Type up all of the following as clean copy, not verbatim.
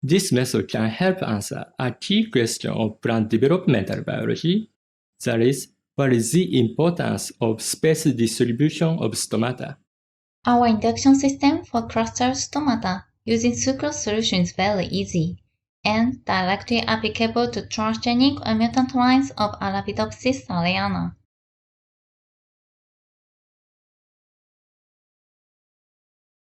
This method can help answer a key question of plant developmental biology, that is, what is the importance of space distribution of stomata? Our induction system for cluster stomata using sucrose solution is very easy and directly applicable to transgenic or mutant lines of Arabidopsis thaliana.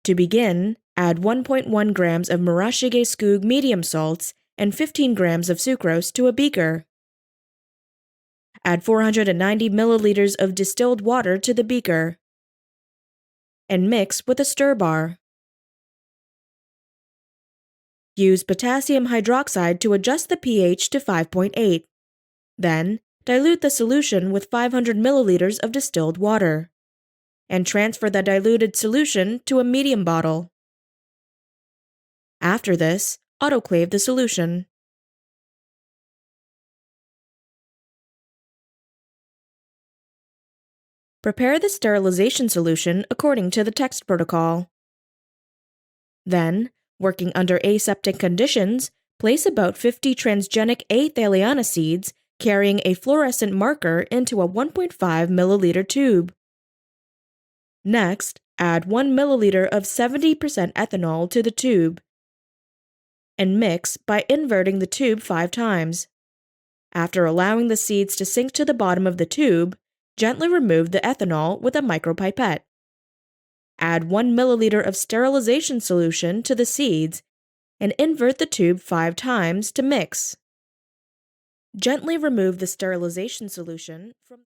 To begin, add 1.1 grams of Murashige Skug medium salts and 15 grams of sucrose to a beaker. Add 490 milliliters of distilled water to the beaker and mix with a stir bar. Use potassium hydroxide to adjust the pH to 5.8. Then, dilute the solution with 500 milliliters of distilled water and transfer the diluted solution to a medium bottle. After this, autoclave the solution. Prepare the sterilization solution according to the text protocol. Then, working under aseptic conditions, place about 50 transgenic A. thaliana seeds carrying a fluorescent marker into a 1.5 milliliter tube. Next, add 1 milliliter of 70% ethanol to the tube and mix by inverting the tube 5 times. After allowing the seeds to sink to the bottom of the tube, gently remove the ethanol with a micropipette. Add 1 milliliter of sterilization solution to the seeds and invert the tube 5 times to mix. Gently remove the sterilization solution from